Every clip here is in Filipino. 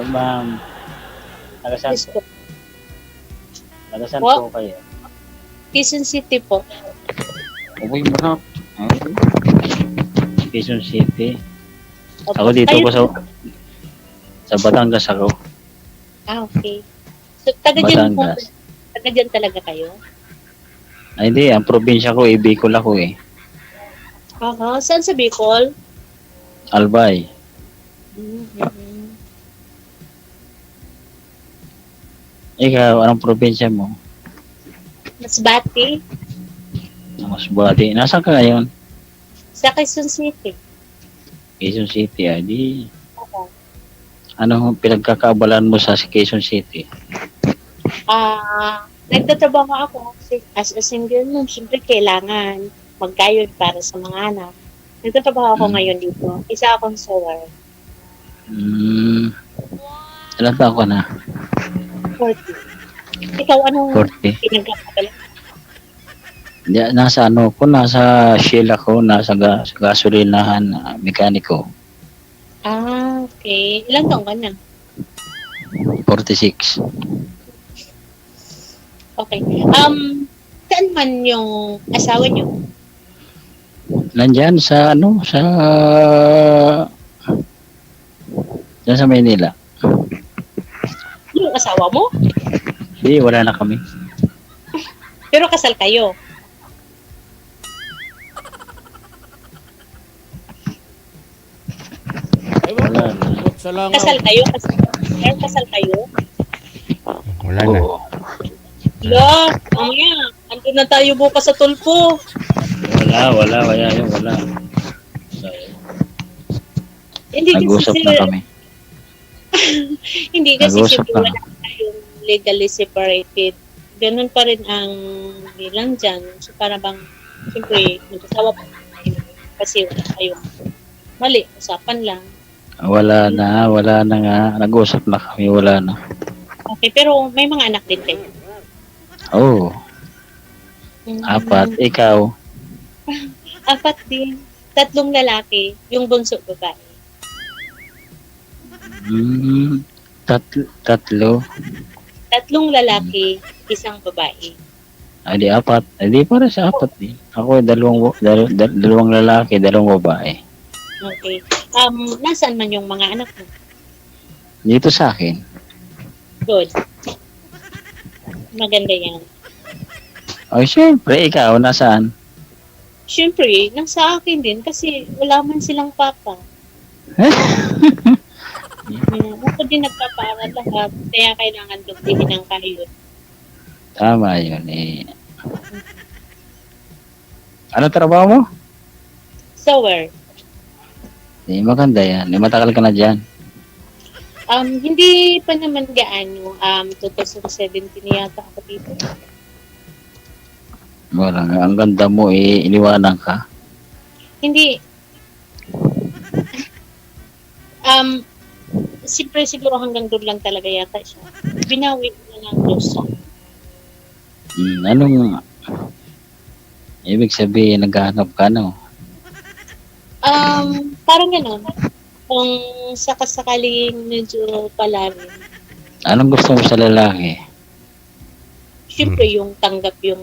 Ma'am, taga-saan Yes po? po. Taga-saan po Po, kayo? Quezon City po. Uy, manap. Quezon City. Ako Opo. dito Kayo ko po. sa Batangas ako. Okay. So, taga dyan po. Batangas. Taga dyan talaga kayo? Ay, hindi. Ang probinsya ko, Bicol ako eh. Aha. Saan sa Bicol? Albay. Mm-hmm. Ikaw, anong probinsya mo? Masbate. Masbate. Nasaan ka ngayon? Sa Quezon City. Quezon City. Ay, di. Oo. Ano pinagkakaabalan mo sa Quezon City? Nagtatrabaho ako as a single mom. Siyempre, kailangan magkayod para sa mga anak. Nagtatrabaho ako ngayon dito. Isa akong sewer. Ilan taon ka na? 40. Ikaw, anong 40. pinagkakaabalan? Nasa ano ko, nasa Shell ako, sa gasolinahan, mekaniko. Okay. Ilang taong ka na? 46. Okay. Saan man yung asawa niyo? Nandyan sa dyan sa Maynila. Yung asawa mo? Hindi, wala na kami. Pero kasal kayo. Wala na. Kasal kayo? Kasal kayo? Wala na. Oo. Lo, mamaya, andun na tayo bukas sa tulpo. Wala. Hindi kasi Nag-usap na kami. hindi kasi Nag-usap siyempre na. wala tayong legally separated. Ganun pa rin ang bilang dyan. So para bang, siyempre, mag-asawa pa tayo. Kasi wala tayong mali, usapan lang. Wala na nga. Nag-usap na kami, wala na. Okay, pero may mga anak din kayo. Oo. 4. Ikaw? 4 din. 3 lalaki, yung bunso babae. Tatlo. 3 lalaki, 1 babae. Ay, di 4. Ay, di para sa 4 din. Ako, dalawang lalaki, 2 babae. Okay. Nasaan man yung mga anak mo? Dito sa akin. Good. Maganda yan. Ay, syempre, ikaw, nasaan? Siyempre, nasa akin din kasi wala man silang papa. Ako din nagpapaaral lahat, kaya kailangan dugtihin ng kayod. Tama yun eh. Ano trabaho mo? Sewer. Maganda yan. Matagal ka na dyan. Hindi pa naman gaano. 2017 yata ako dito. Wala nga. Ang ganda mo eh. Iniwanan ka. Hindi. Siyempre siguro hanggang doon lang talaga yata siya. Binawi na ng Diyos. Anong ibig sabihin naghahanap ka no? Parang gano'n. Kung sakasakaling medyo palarin. Anong gusto mo sa lalaki? Siyempre yung tanggap yung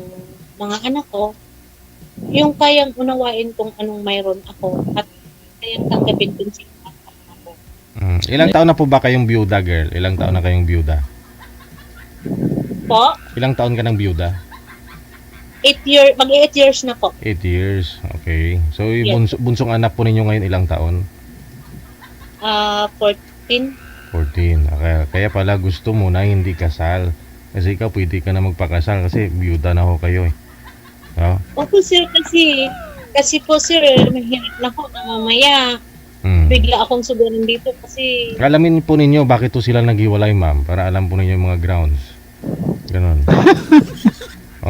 mga anak ko. Yung kayang unawain kung anong mayroon ako. At kayang tanggapin kung sino ako. Ilang taon na po ba kayong byuda, girl? Ilang taon na kayong byuda? Po? Ilang taon ka ng byuda? 8 years na po. 8 years. Okay. So, Yes. yung bunsong anak po ninyo ngayon ilang taon? 14. 14. Kaya pala gusto mo na hindi kasal. Kasi ikaw pwede ka na magpakasal kasi byuda na ho kayo eh. No? Opo sir, kasi po sir, mahirap na po na mamaya. Bigla akong sugaran dito kasi... Alamin po ninyo bakit to sila naghiwalay, ma'am. Para alam po ninyo yung mga grounds. Ganon.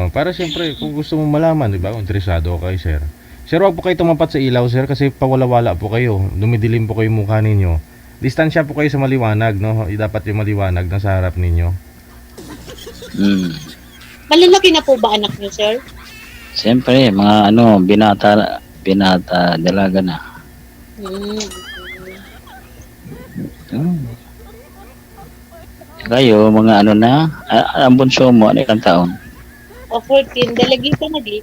Para siyempre, kung gusto mo malaman, di ba? Kung interesado kayo, sir. Sir, wag po kayo tumapat sa ilaw, sir, kasi pawala-wala po kayo. Dumidilim po kayo mukha ninyo. Distansya po kayo sa maliwanag, no? Dapat yung maliwanag na sa harap ninyo. Malalaki na po ba anak niyo, sir? Siyempre, mga binata, dalaga na. Kayo, mga ano na, ang bunso mo, ano ilang taon? O 14, dalagi ka na di.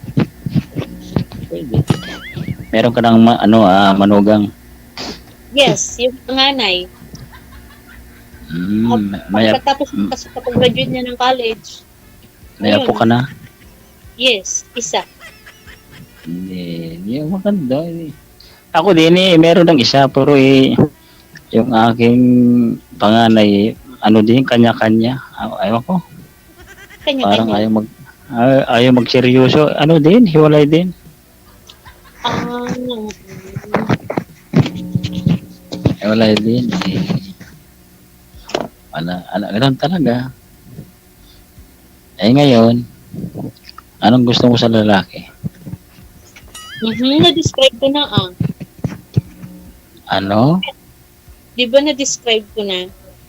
Pwede. Meron ka ng manugang. Yes, yung panganay. May, Pagkatapos kasi kapag-graduate niya ng college. may apo ka na? Yes, isa. Hindi maganda. Ako din meron ng isa, pero yung aking panganay, ano din, kanya-kanya. Ayaw ko. Parang Kanya-kanya. ayaw magseryoso. Ano din, hiwalay din. Ah, Hiwalay din. Ganun talaga. Ngayon, anong gusto mo sa lalaki? na-describe ko na Ano? Di ba na-describe ko na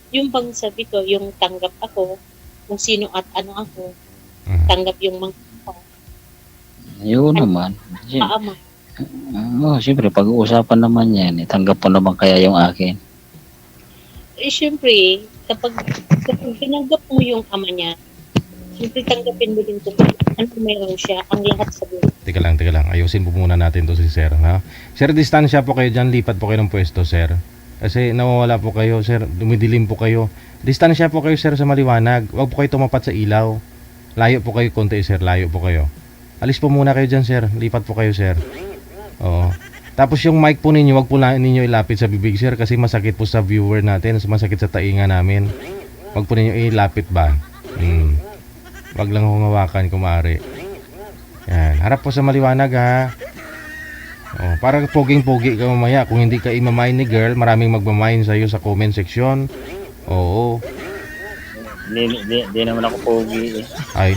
yung bang sabi ko, yung tanggap ako, kung sino at ano ako, tanggap yung mga Yun naman. paama. Siyempre, pag-uusapan naman yan. Tanggap mo naman kaya yung akin. Siyempre, kapag tinanggap mo yung ama niya, siyempre tanggapin mo din kung ano mayroon siya, ang lahat sa buhay. Teka lang. Ayusin po muna natin to si Sir. Ha? Sir, distansya po kayo dyan. Lipat po kayo ng pwesto, Sir. Kasi nawawala po kayo, Sir. Dumidilim po kayo. Distansya po kayo, Sir, sa maliwanag. Huwag po kayo tumapat sa ilaw. Layo po kayo konti, Sir. Layo po kayo. Alis po muna kayo dyan, Sir. Lipat po kayo, Sir. Oo. Tapos yung mic po ninyo, wag po ninyo ilapit sa bibig, Sir. Kasi masakit po sa viewer natin. Masakit sa tainga namin. Wag po ninyo ilapit ba? Wag lang akong hawakan, kumari. Yan. Harap po sa maliwanag, ha. Oh, para poging-pogi ka mamaya. Kung hindi ka imamain ni girl, maraming magmamain sa'yo sa comment section. Oo. Hindi naman ako pogi. Ay.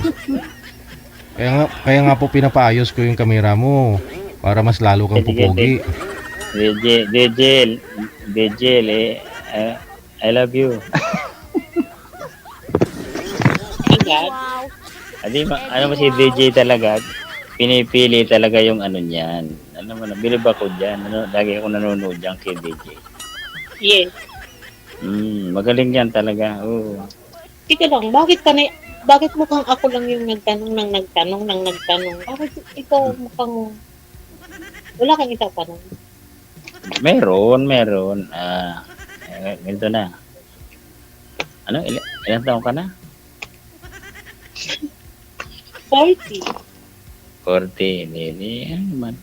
Kaya nga po pinapaayos ko yung kamera mo. Para mas lalo kang pupogi. Dejel, I love you. Ano mo si DJ talaga, pinipili talaga yung ano niyan. Ano mo na, bilib ako dyan. Lagi ako nanonood dyan kay DJ. Yes. Magaling yan talaga. Oo. Tika lang, bakit mukhang ako lang yung nagtanong? Bakit ikaw mukhang wala kang itatanong? Meron. Ganito na. Ano, ilang taon ka na? 40. 40. Ano naman?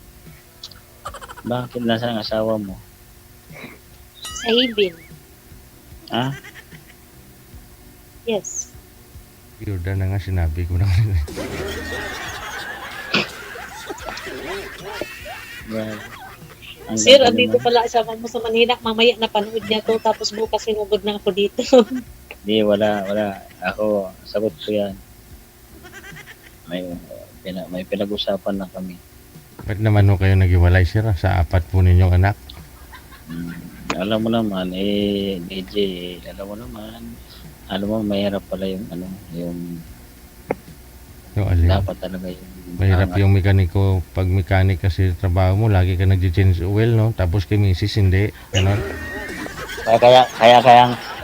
Bakit nasa ang asawa mo? Sa Hibin. Ha? Yes. Jordan na nga sinabi ko na. Well, Sir, andito pala asama mo sa Manila. Mamaya napanood niya to, tapos bukas sinugod na ako dito. Hindi, wala. Ako, sagot ko yan. May pinag-usapan na kami. Ba't naman ho kayo naghiwalay, Sir, sa apat po ninyong anak? Alam mo naman, DJ, alam mo, mahirap pala yung Yung alin? dapat talaga yung Mahirap yung mekaniko. Pag mekanik kasi trabaho mo, lagi ka nag-change oil, no? Tapos kay misis, hindi. Ganon. Kaya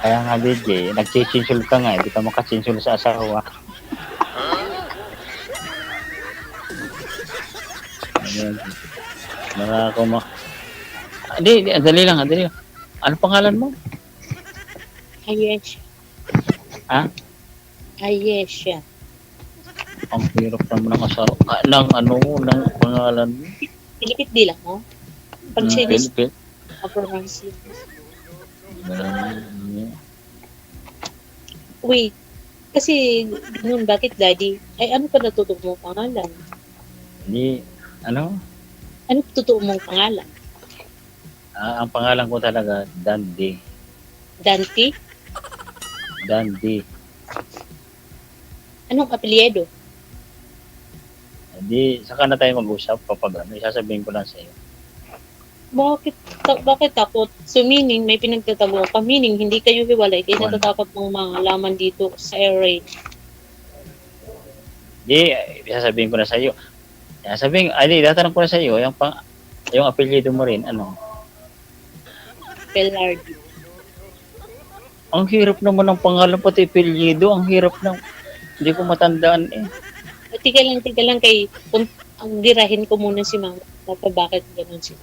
nga DJ, nagsisinsul ka nga, hindi ka makasinsul sa asawa. Ayan. Hindi, dali lang. Ano pangalan mo? Ayesha. Ha? Ayesha. Ang hirap naman ng asawa. Ng pangalan mo? Pilipit di lang mo. Pag Chinese, Pilipit. pronunciation. Wait. Kasi, ganun, bakit daddy? Ay, ano pa natutuwa mong pangalan? Hindi, ano? Ano totoo mong pangalan? Ang pangalan ko talaga, Dandy. Dante? Dandy. Anong apelyido? Hindi, saka na tayo mag-usap kapag isasabihin ko lang sa iyo. Bakit takot? So meaning, may pinagtatago ka. Meaning, hindi kayo hiwalay. Kaya natatakot mong malaman dito sa air raid. Hindi, isasabihin ko na sa iyo. Tatanong ko na sa iyo, yung apelyido mo rin, ano? Pelardi. Ang hirap naman ng pangalan pati apelyido. Ang hirap ng hindi ko matandaan eh. Tiga lang kay ang dirahin ko muna si mama. Papa, bakit ganun siya?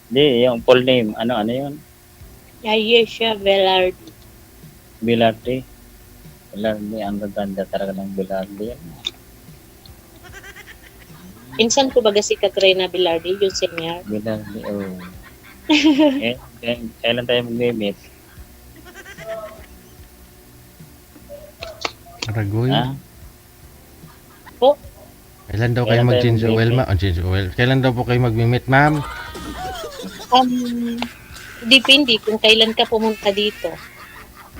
Di, yung full name. Ano yun? Ayesha Velarde. Bilarde. Bilarde, ang gaganda talaga ng Bilarde. Insan ko baga si Katrina Velarde, yung senior. Bilarde, oh. Kailan tayo mag-meet? Aragoy. Ha? Po, Kailan daw kayo Kailan tayo mag-change oil, mag-meet? ma? Change oil. Kailan daw po kayo mag-meet, ma'am? depende kung kailan ka pumunta dito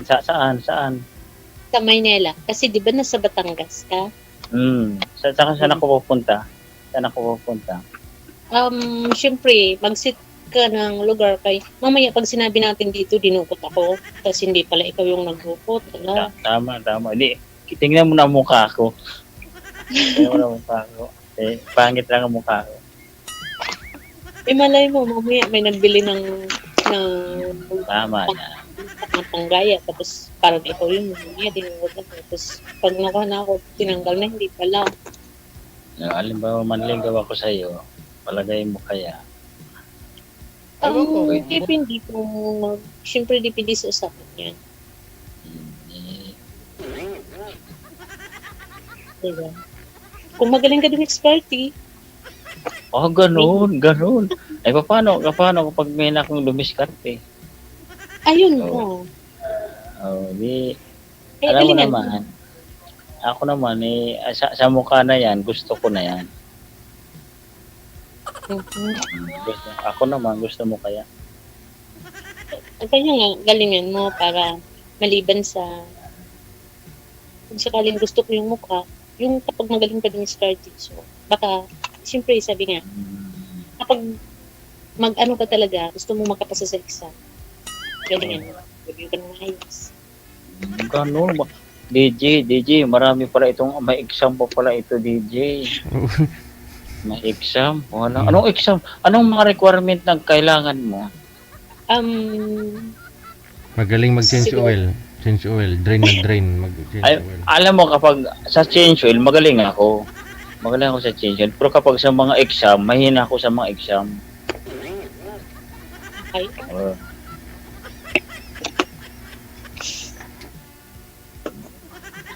Saan? sa Maynila. Kasi di ba nasa Batangas ka? Saan ako pupunta? Syempre, mag-sit ka ng lugar kay mamaya pag sinabi natin dito, dinukot ako. Tapos hindi pala ikaw yung nagdukot. Wala. Tama. Hindi, tingnan mo na ang mukha ko. Pangit lang ang mukha ko. Malay mo, mamaya may nagbili ng Tama na. panggaya. Tapos parang ikaw yung mamaya, dinukot ako. Tapos pag nakuha na ako, tinanggal na, hindi pala. Halimbawa, manligaw ako sa iyo, palagay mo kaya. Depende kung, syempre depende sa usapan yan. Diba? Kung magaling ka din experty, Ganun. Ay, paano kapag may na akong lumiskarte? ayun Oo. mo. Di, alam mo naman, ako naman, sa mukha na yan, gusto ko na yan. Ako naman, gusto mo kaya? Kaya nga, galingan mo para maliban sa kung sakaling gusto ko yung mukha, yung kapag magaling ka din experty, so baka, siyempre sabi nga, kapag mag-ano ka talaga, gusto mo makapasa sa exam, galingan mo, review ka ng ayos. Ganun ba? DJ, marami pala itong, may exam pa pala ito, DJ. May exam? Wala. Anong exam? Anong mga requirement ng kailangan mo? Magaling mag-change Siguro. oil. Change oil. Drain na drain. Mag-change Ay, oil. alam mo, kapag sa change oil, magaling ako. Magaling ako sa change oil. Pero kapag sa mga exam, mahina ako sa mga exam. Okay? Oh.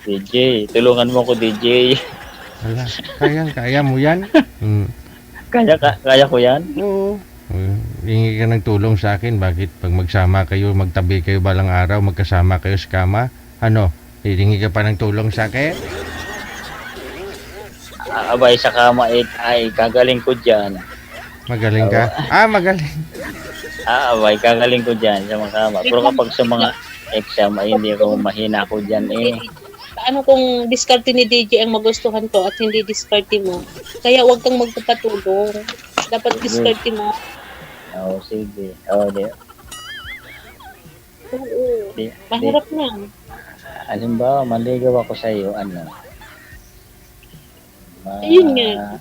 DJ, tulungan mo ko, DJ. Wala. Kaya mo yan? Kaya ko yan? Oo. Hingi ka ng tulong sa akin. Bakit pag magsama kayo, magtabi kayo balang araw, magkasama kayo sa kama? Ano? Hihingi ka pa ng tulong sa akin? Abay, sa kama, ay, gagaling ko dyan. Magaling ka? Magaling. Abay, gagaling ko dyan sa mga kama. Pero kapag sa mga exam, ay hindi ko mahina ko dyan eh. Paano kung diskarte ni DJ ang magustuhan ko at hindi diskarte mo? Kaya huwag kang magpapatulong. Dapat diskarte mo. Sige. Oo. Mahirap na. Halimbawa, maligaw ako sa iyo, Ayun nga.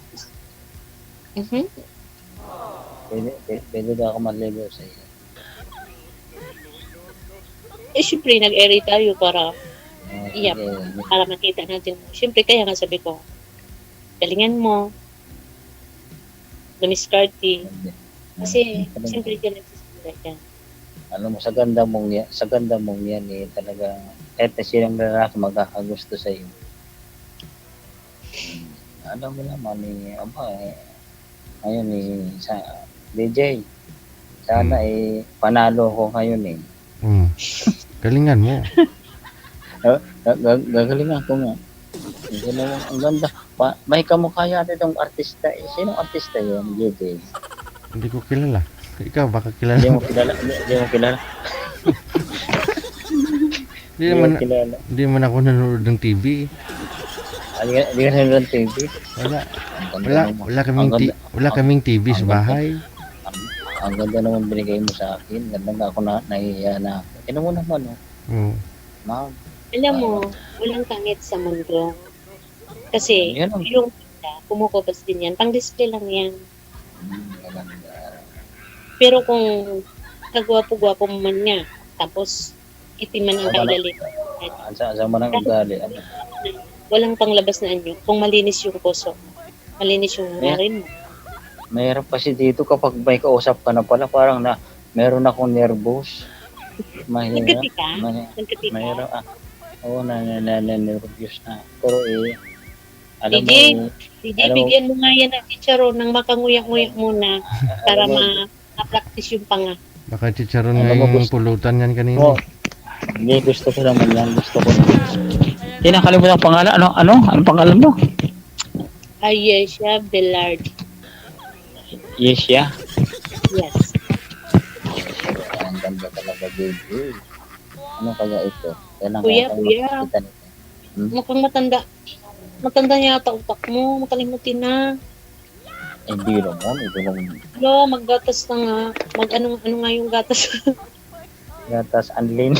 Pwede ba ako maligaw sa iyo? Siyempre, nag-area tayo para Sige. para makita natin. Siyempre, kaya nga sabi ko, galingan mo, dumiskarte. Kasi, siyempre, ka nagsisimula yan. Alam mo, sa ganda mong yan talaga, kahit na silang lalaki magkakagusto sa iyo. Alam mo naman, ngayon sa DJ, sana panalo ko ngayon Galingan mo. Gagalingan ko nga. Ang ganda. May kamukha yata itong artista. Sinong artista yun, DJ? Hindi ko kilala. Ikaw, baka kilala. Hindi mo kilala. Hindi man ako nanonood ng TV. Hindi ka nanonood ng TV? Wala kaming TV sa bahay. Ang ganda naman binigay mo sa akin. Ganda nga ako nahihiya na ako. Tignan mo naman, Ma'am. Alam mo, walang kangit sa mundo. Kasi, Yan ang- yung kumukubas din yan. Pang-display lang yan. Maganda. Pero kung kagwapo-gwapo mo man niya, tapos itim man ang kailalim, Asa man ang ugali. Ano? walang panglabas na anyo. Kung malinis yung puso, malinis yung rin mo. Mayroon kasi dito kapag may kausap ka na pala, parang meron akong nervous. Mahirap. Nagkati ka? Mahirap. Nagkati ka? Mahirap. Oo, nervous na. Pero alam mo, DJ, DJ, alam mo- bigyan mo nga yan ng chicharon nang makanguyak-nguyak muna para ma-practice yung panga. Baka chicharon Alam nga mo, yung gusto- pulutan yan Oo. kanina. Hindi, gusto ko naman yan. Gusto ko. Kinakalimutan ang pangalan. Anong pangalan mo? Ayesha Bellard. Yes, yeah. Yes. Ang ganda talaga, baby. Ano kaya ito? Kailangan Kuya, kang kuya. makikita nito. Mukhang matanda. Matanda yata utak mo. Makalimutin na. Hindi naman. Ito lang Lo, maggatas na nga. Ano nga yung gatas? gatas anlin.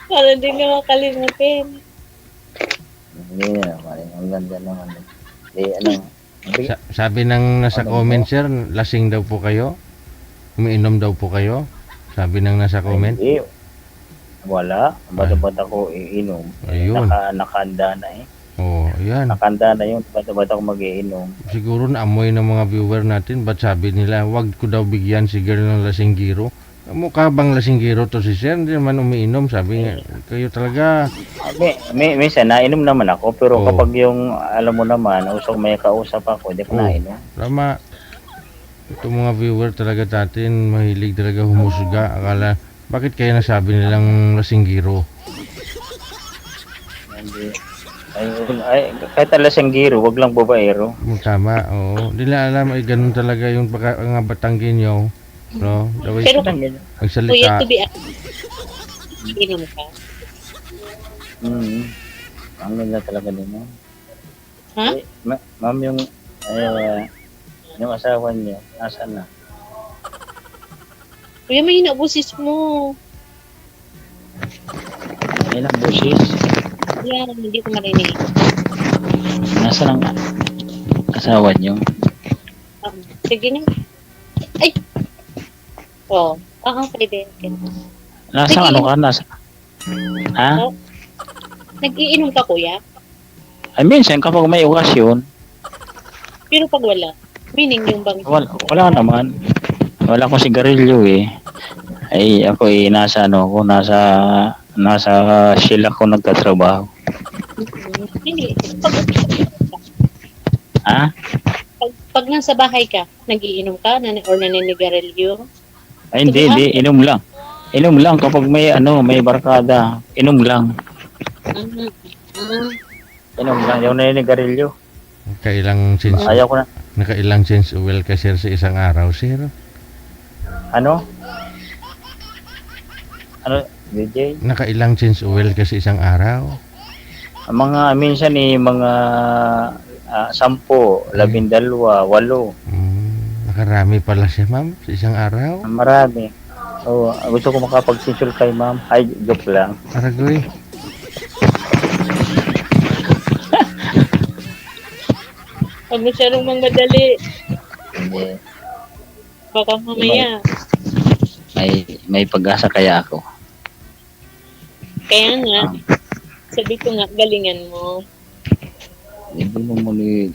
Para hindi nga makalimutin. Hindi naman. Ang ganda naman. Hindi, Sabi ng nasa Ano comment mo? sir, lasing daw po kayo. Umiinom daw po kayo. Sabi ng nasa comment. Hindi. Wala. Ba't ako iinom? Ayun. Nakanda na eh. Oh, yan. Nakanda na yun. Ba't ako mag-iinom? Siguro naamoy ng mga viewer natin. Ba't sabi nila, wag ko daw bigyan si girl ng lasinggiro. Mukha bang lasinggiro to si sir? Hindi naman umiinom. Sabi nga, kayo talaga. Minsan, nainom naman ako. Pero Oo. kapag yung, alam mo naman, may kausap ako, hindi ko Oo. nainom. Tama. Itong mga viewer talaga natin, mahilig talaga humusga. Akala, bakit kaya nasabi nilang lasinggiro? Hindi. Kahit alasang giro, wag lang babaero. Tama, oo. Hindi na alam, ay ganun talaga yung mga Batanggenyo. No? Daway, Pero Ganyan. kuya, magsalita. to be inom ka. Ang ganda talaga din mo. Ha? Ma'am, yung asawa niyo, nasaan na? Kuya, may hinabusis mo. Ilang busis? Yan, hindi ko marinig. Nasaan ang asawa niyo? Sige na. Ay! Oo. Pwede. Nasaan ano ka? Ha? Nag-iinom ka, kuya? Ay, minsan kapag may okasyon, Pero pag wala, meaning yung bang... wala naman. Wala akong sigarilyo eh. Ay, ako nasa Shell ako nagtatrabaho. Hindi. Ha? Pag nasa bahay ka, nag-iinom ka or naninigarilyo? Ay, hindi, inom lang. Inom lang kapag may barkada. Inom lang. Mhm. Inom lang, yung naninigarilyo. Kailang change, Ayaw ko na. nakailang change oil ka sir sa isang araw, sir? Ano, DJ? Nakailang change oil ka sa isang araw? Minsan mga 10, 12, 8. Nakarami pala siya, ma'am, sa isang araw. Marami. Gusto ko makapag-sensor kay ma'am. Ay, joke lang. Aragoy. Huwag mo siya nung madali. Hindi. Baka mamaya. May pag-asa kaya ako. Kaya nga, sabi ko nga, galingan mo. Hindi mo muli.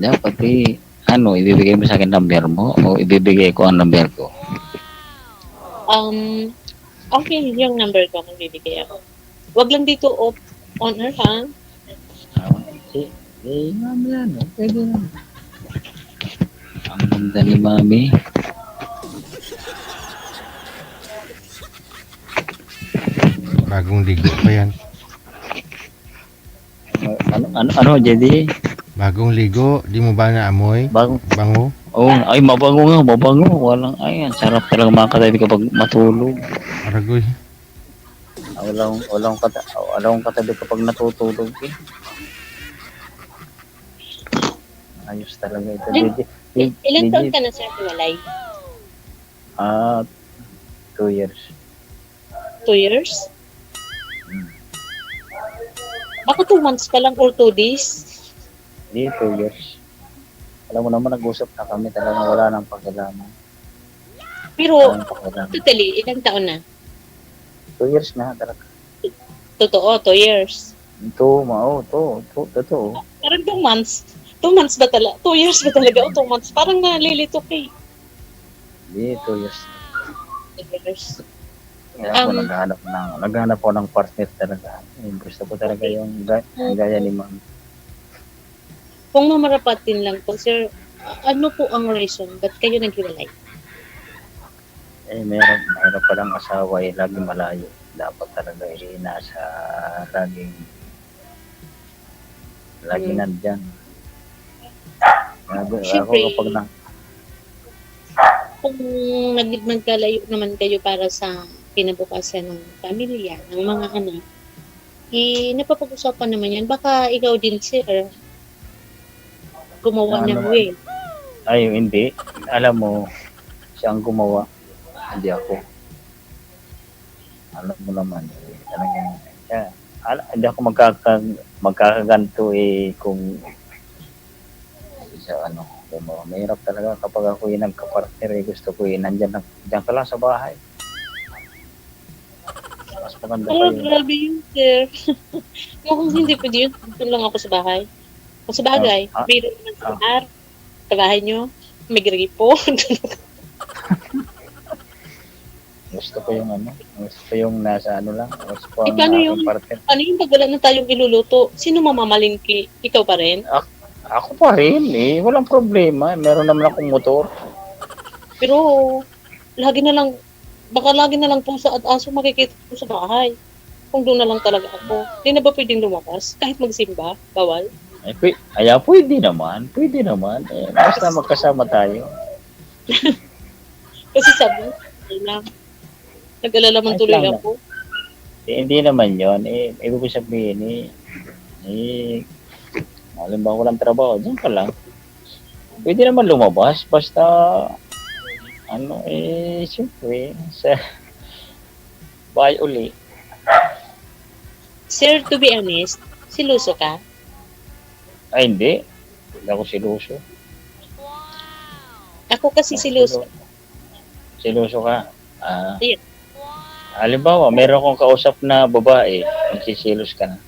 Dapat ibibigay mo sa akin number mo o ibibigay ko ang number ko. Okay, yung number ko kung bibigay ako. Wag lang dito on air, ha? Mamaya, no? Pwede na. Ang ganda ni Mami. Bagong ligo pa yan. Ano, Jedi? Bagong ligo, di mo ba naamoy? Bago? Bango? Ay, mabango nga, mabango. Ang sarap talaga makakatabi kapag matulog. Aragoy. Walang katabi kapag natutulog eh. Ayos talaga ito, Jedi. Ilan taon ka na sa hiwalay? 2 years. 2 years? Baka 2 months ka lang or 2 days? Hindi, 2 years. Alam mo naman, nag-usap na kami talaga, wala nang pakialaman. Pero, Wala nang pakialaman. totally, ilang taon na? 2 years na talaga. Totoo, 2 years. Ito, totoo. Parang 2 months. 2 months ba talaga? 2 years ba talaga? O 2 months? Parang nalilito kay Hindi, 2 years. 2 years. Kaya ako naghahanap ako ng partner talaga. Gusto ko talaga yung gaya ni ma'am. Kung mamarapatin lang po, sir, ano po ang reason? Ba't kayo naghiwalay? Meron palang asawa laging malayo. Dapat talaga nasa laging nandyan. Ako Siyempre, kapag kung magkalayo naman kayo para sa kinabukasan ng pamilya, ng mga anak, napapag-usapan naman yan. Baka ikaw din, sir, gumawa ng way. Ay, hindi. Alam mo, siya ang gumawa. Hindi ako. Alam mo naman. Hindi ako magkakaganto kung sa gumawa. Mahirap talaga kapag ako nagka-partner gusto ko nandyan ka lang sa bahay. Mas maganda pa yun. Grabe yun, sir. Kung hindi pwede yun, dito lang ako sa bahay. Kung sa bagay, mayroon naman sa bar, sa bahay nyo, may gripo. Gusto ko yung nasa lang. Gusto ko ang Paano yung partner. Ano yung pag wala na tayong iluluto? Sino mamamalingki? Ikaw pa rin? Ako pa rin walang problema. Meron naman akong motor. Pero, baka lagi na lang po sa aso makikita ko sa bahay. Kung doon na lang talaga ako. Hindi na ba pwedeng lumabas? Kahit magsimba? Bawal? Pwede naman. Basta magkasama tayo. Kasi sabi, nag-alala man tuloy lang. ako. Hindi naman yun. Ibig sabihin, halimbawa walang trabaho, dyan ka lang. Pwede naman lumabas, basta, siyempre, sa bahay uli. Sir, to be honest, siluso ka? Ay, hindi. Hindi ako siluso. Ako kasi siluso. Siluso ka? Yes. Halimbawa, meron akong kausap na babae, magsisilos ka na.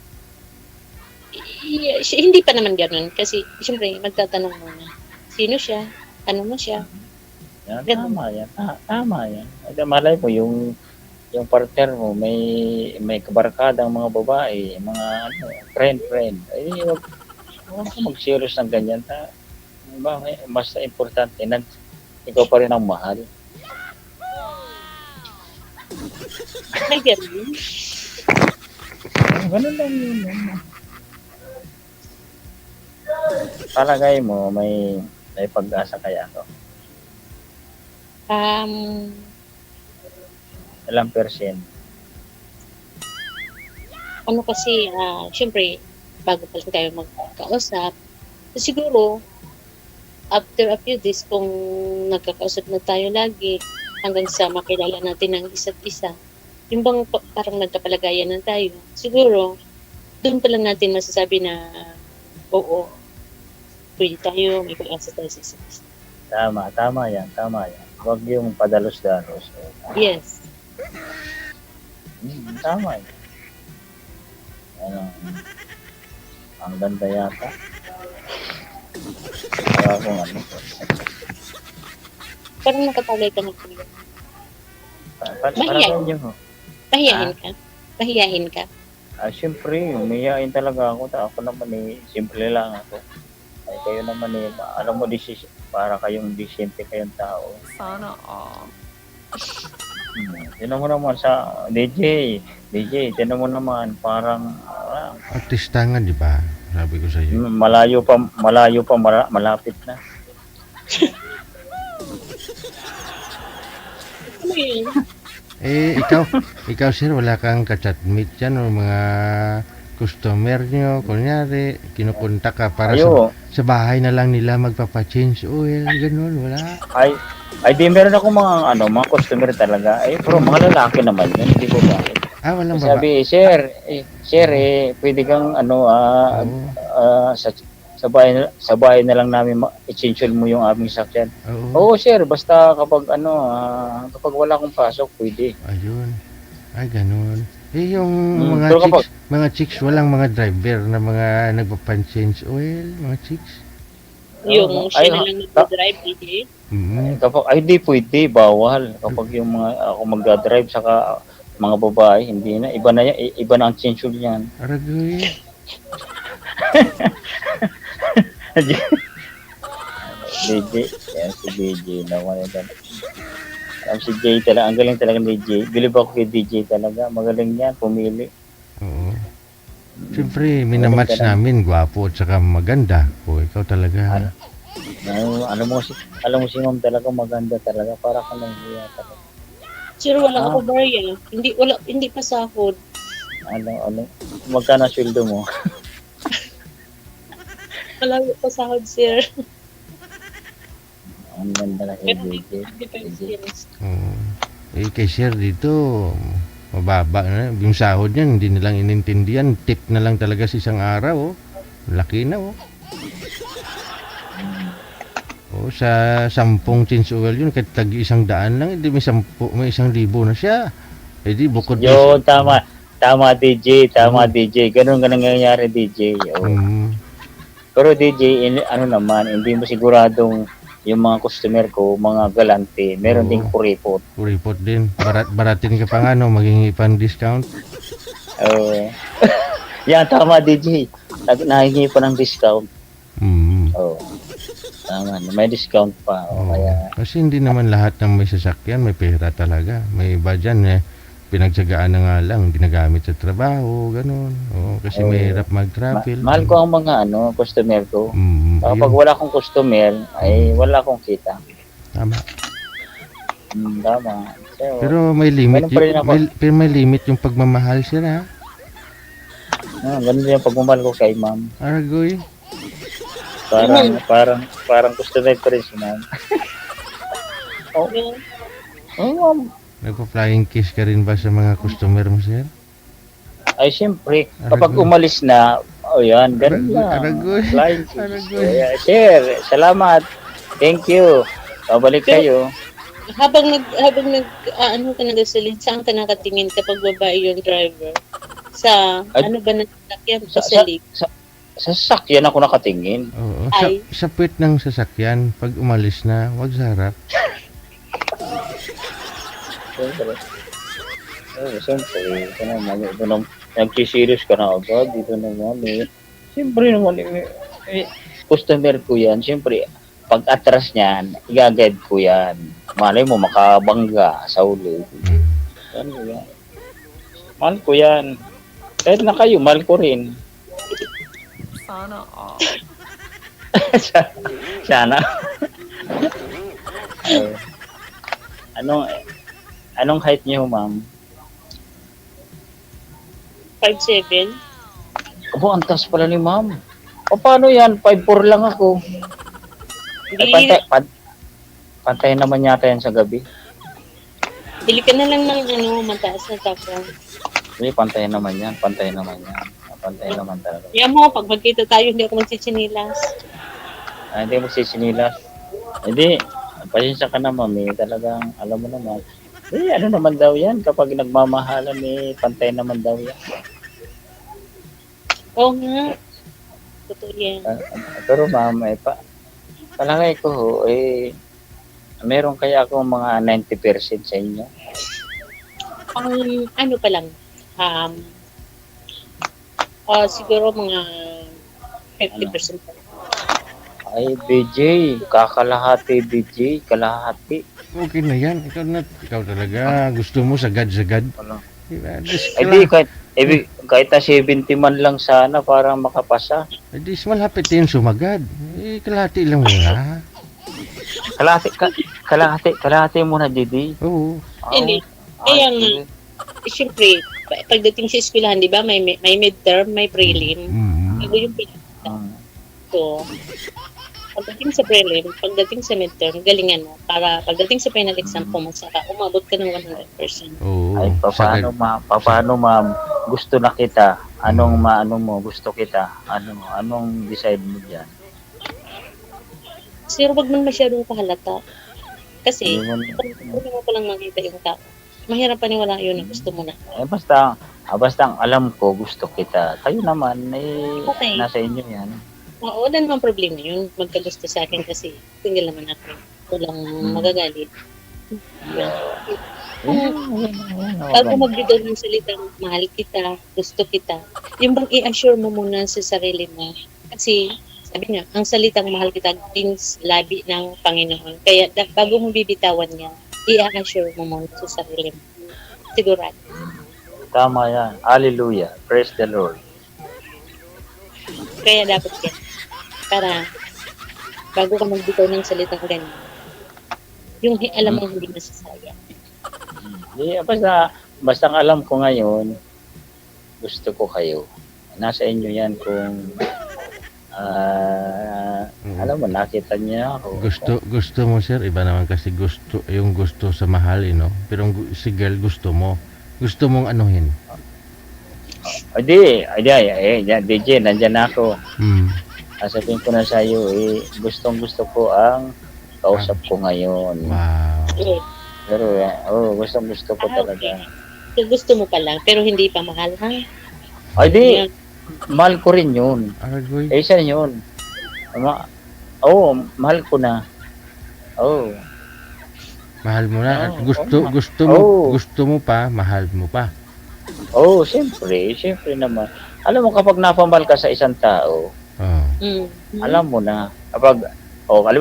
Hindi pa naman ganun. Kasi, siyempre, magtatanong muna. Sino siya? Ano mo siya? Yan, tama yan. Tama yan. Malay mo, yung partner mo, may kabarkadang mga babae, mga friend. Ay, huwag ka magsilos ng ganyan. Mas importante na ikaw pa rin ang mahal. May ganun. Ganun lang yun. Palagay mo, may pag-asa kaya ako? Ilang %? Ano kasi, syempre, bago pa lang tayo magkausap, siguro, after a few days, kung nagkakausap na tayo lagi, hanggang sa makilala natin ang isa't isa, yung bang parang nagkapalagayan na tayo, siguro, doon pa lang natin masasabi na, oo, pwede tayo, may pag-asa tayo sa isa't isa. Tama yan. Huwag yung padalos-dalos. Yes. Tama yan. Ang ganda yata. Parang nakatagay ka ng kuya. Pahiyahin ka. Siyempre, umiyain talaga ako. Ako naman simple lang ako. Ay, kayo naman alam mo, para kayong disente kayong tao. Sana all. Tinan mo naman sa DJ, tinan mo naman, parang Artista nga, di ba? Sabi ko sa iyo. malayo pa, malapit na. Ano yun? Ikaw sir, wala kang ka-chatmate dyan o mga customer nyo, kunyari, kinupunta ka para sa bahay na lang nila magpapa-change oil, ganun, wala. Ay, di meron ako mga customer talaga. Pero mga lalaki naman yun, hindi ko bakit. Walang baba. Sabi, sir, pwede kang sa bahay na lang namin i-chinchul mo yung aming sakyan. Oo. Oo, sir, basta kapag kapag wala akong pasok, pwede. Ayun. Ay, ganun. Eh, yung Pero kapag, mga chicks, walang mga driver na mga nagpapan-change oil, mga chicks. Yung ay, siya na lang nag-drive, hindi. kapag, ay, di pwede, bawal. Kapag yung ako magdadrive, saka mga babae, hindi na. Iba na ang chinchul niyan. Aragoy. DJ, yan si DJ naman yan. Si Jay talaga, ang galing talaga ni Jay. Bilib ako kay DJ talaga, magaling yan, pumili. Oo. Siyempre, minamatch namin, gwapo at saka maganda. O, ikaw talaga. Alam mo si Ma'am talaga maganda talaga, para ka nang hiya talaga. Sir, wala ako barya. Hindi pa sahod. Magkano sweldo mo? Wala pa sahod, sir. Ang ganda na kay DJ. Oo. Eh, kay Sir dito, mababa na. Yung sahod niyan, hindi nilang inintindihan. Tip na lang talaga sa isang araw. Oh. Laki na, oh. Oh, sa 10 change oil yun, kahit tag 100 lang, hindi may 1,000 na siya. Eh di, bukod Yun, tama. Tama, DJ. Tama, DJ. Ganun nangyayari, DJ. Oh. Pero DJ, naman, hindi mo siguradong yung mga customer ko, mga galante, meron ding kuripot. Kuripot din. Baratin ka pa nga, no? Maging pan discount. Yan, tama, DJ. Nahingi pa ng discount. Oo. Tama, may discount pa. Kaya, kasi hindi naman lahat ng may sasakyan, may pera talaga. May iba dyan, pinagtsagaan na nga lang, ginagamit sa trabaho, ganun. Kasi mahirap mag-travel. Mahal ko ang mga customer ko. Kapag Ayun. wala akong customer, ay wala akong kita. Tama. Tama. Pero may limit, ganun pa rin ako. may limit yung pagmamahal sila. Ganun din yung pagmamahal ko kay Ma'am. Aragoy. Parang customer ko rin si Ma'am. Ma'am. Nagpa-flying kiss ka rin ba sa mga customer mo, sir? Ay, siyempre, kapag umalis na, yan, ganun lang. Aragoy. Flying kiss. Aragoy. Sir, salamat. Thank you. Babalik kayo. Habang ka nagasalin, saan ka nakatingin kapag babae yung driver? Sa, Ay, ano ba nasasakyan? Sa sasakyan ako nakatingin. Oo. Ay. Sa puwet ng sasakyan, pag umalis na, wag sa harap. Siyempre, ito naman, nag-serious ka na agad, dito naman Siyempre naman, customer ko yan, siyempre, pag atras niyan, i-guide ko yan. Malay mo, makabangga sa uli. Yan. Mahal ko yan. Kahit na kayo, mahal ko rin. Sana all. Sana. Anong height niyo, Ma'am? 5'7"? Abo, ang taas pala ni Ma'am. O paano yan? 5'4" lang ako. Hindi, Pantay naman yata yan sa gabi. bili ka na lang ng mataas na taka. Hindi, pantay naman yan. Pantay naman talaga. Yan mo, pag magkita tayo, hindi ako magsisinilas. Hindi mo sisinilas. Hindi, pasensya ka na, Ma'am. Talagang, alam mo naman. Ano naman daw yan? Kapag nagmamahalan, pantay naman daw yan. Oo nga. Totoo yan. Pero Ma'am, palagay ko, meron kaya ako mga 90% sa inyo? Ano pa lang, siguro mga 50% pa lang. Ay, BJ, kakalahati, BJ, kalahati. Okay na yan. Ikaw talaga. Gusto mo sagad-sagad. Diba? Ay, di, kahit na 70 man lang sana para makapasa. Ay, di, malapit din sumagad. Kalahati lang muna. Kalahati muna, Didi. Oo. Hindi. Kaya nga, siyempre, pagdating sa eskwelahan, di ba, may midterm, may prelim. Bago yung pinag. So, pagdating sa prelim, pagdating sa midterm, galingan mo. Para pagdating sa final exam, pumasa ka, umabot ka ng 100%. Oo. Ay, paano Sa- ma'am? Paano ma'am? Gusto na kita. Anong maano mo? Gusto kita. Anong decide mo diyan? Pero wag man masyadong kahalata. Kasi, Hindi mo- pag hindi mo palang makita yung tao, mahirap paniwala yun na gusto mo na. Basta ang alam ko, gusto kita. Kayo naman, Okay. nasa inyo yan. Oo, wala namang problema yun. Magkagusto sa akin kasi single naman ako. Walang magagalit. Bago magbitaw ng salitang mahal kita, gusto kita, yung bang i-assure mo muna sa sarili mo. Kasi, sabi nga, ang salitang mahal kita means labi ng Panginoon. Kaya bago mo bibitawan yan, i-assure mo muna sa sarili mo. Sigurado. Tama yan. Hallelujah. Praise the Lord. Kaya dapat yan. Para bago ka magbitaw ng salitang ganyan, yung alam mo hindi masasayang. Basta ang alam ko ngayon, gusto ko kayo. Nasa inyo yan kung alam mo, nakita niya ako. gusto mo, sir, iba naman kasi yung gusto sa mahal, pero si girl gusto mo. Gusto mong anuhin. DJ, nandyan na ako. Sasabihin ko na sa iyo, gustong gusto ko ang kausap ko ngayon. Wow. Pero, gustong gusto ko talaga. So, gusto mo pa lang, pero hindi pa mahal, ha? Ay, di, mahal ko rin yun. Aragoy. Isa yun. Mahal ko na. Mahal mo na. Oo, Gusto mo pa, mahal mo pa. Siyempre naman. Alam mo, kapag napamahal ka sa isang tao, alam mo na. Kapag,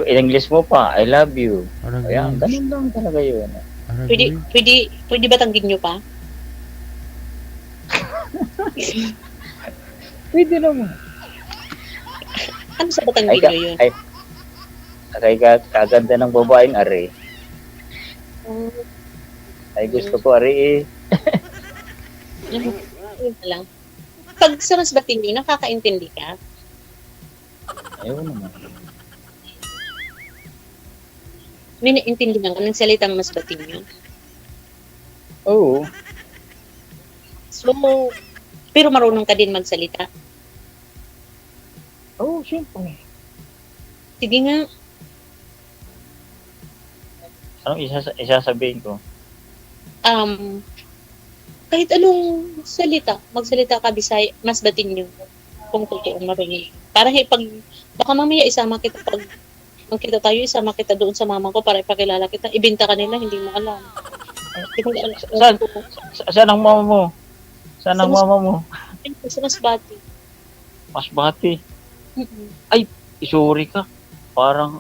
in English mo pa, I love you. Aragoy. Ayan, ganun lang talaga yun. Aragoy. Pwede ba tanggin nyo pa? Pwede naman. Ano sa batanggin nyo yun? Kaganda ng babaeng ari. Ay, gusto ko ari Yun lang. Pag sa masbating nyo, nakakaintindi ka? Ayun naman. May naintindihan ka ng salitang masbating nyo? Oo. So, pero marunong ka din magsalita? Siyempre. Sige nga. Anong isasabihin ko? Kahit anong salita, magsalita ka Bisaya, mas batin nyo kung totoo marunong. Para baka mamaya isama kita pag magkita tayo, isama kita doon sa mama ko para ipakilala kita. Ibenta ka nila, hindi mo alam. Saan ang mama mo? Saan ang mama mo? Sa Masbate. Masbate. Sorry ka. Parang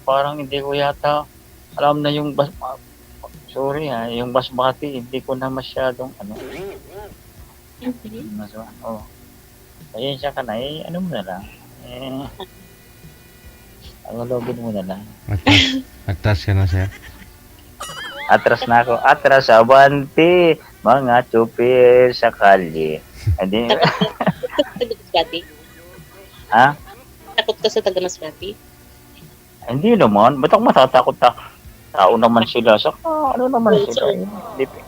parang hindi ko yata alam na yung sorry yung Masbate, hindi ko na masyadong Pasensya ka na, ano mo na lang. Login mo na lang. Atras ka na, sir. Atras na ako. Atras, abante. Mga chupir sa kalye. Hindi. Masbate. Ha? Takot ka sa taga Masbate? Hindi naman. Ba't ako matatakot tao naman sila. Saka ano naman sila.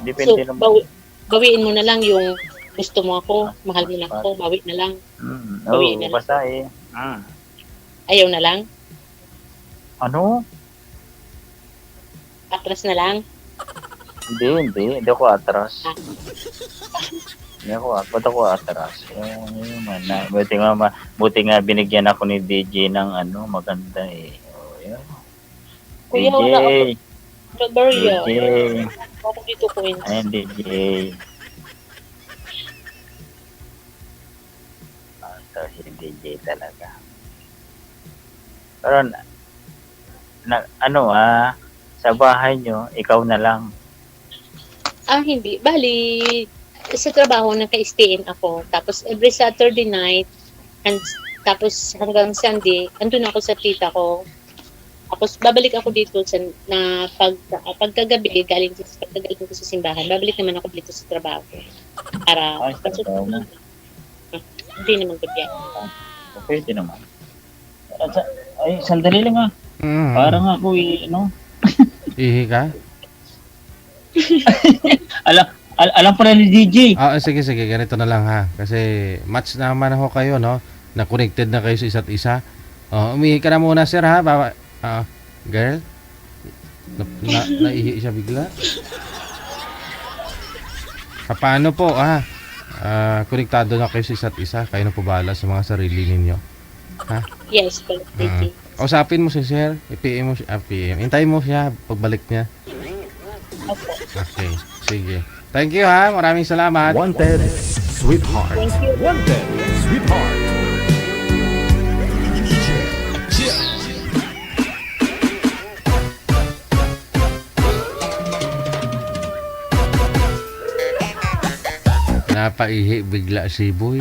Depende naman. Bawiin mo na lang yung gusto mo ako, mahal mo na ako, bawi na lang. Bawiin na lang. Basta Ayaw na lang? Ano? Atras na lang? Hindi ako atras. Ba't ako atras? Buti nga binigyan ako ni DJ ng maganda Kuya, DJ. wala ako. Barbarya. DJ. Ako dito coins. Ayan, DJ. Si DJ talaga. Pero, sa bahay nyo, ikaw na lang. Hindi. Bali, sa trabaho, naka-stayin ako. Tapos, every Saturday night, tapos hanggang Sunday, andun ako sa tita ko. Tapos, babalik ako dito pagkagabi, galing ko sa simbahan, babalik naman ako dito sa trabaho. Para, hindi naman gabi. Pwede naman. Ay, sandali lang ah. Mm. Parang ako ano. Ihi ka? Alam pala ni DJ. Ah, sige, sige. Ganito na lang ha. Kasi match naman ako kayo, no? Na connected na kayo sa isa't isa. Oh, umihi ka na muna, sir, ha? Girl? Naihi siya bigla? Paano po, ha? Konektado na kayo sa isa't isa. Kayo na po bahala sa mga sarili ninyo. Ha? Yes, pala, DJ. Kausapin mo si sir. I-PM mo siya. PM. Hintayin mo siya pagbalik niya. Opo. Okay. Sige. Thank you, ha? Maraming salamat. Wanted, sweetheart. Thank you. Wanted, sweetheart. Napaihi bigla si Boy.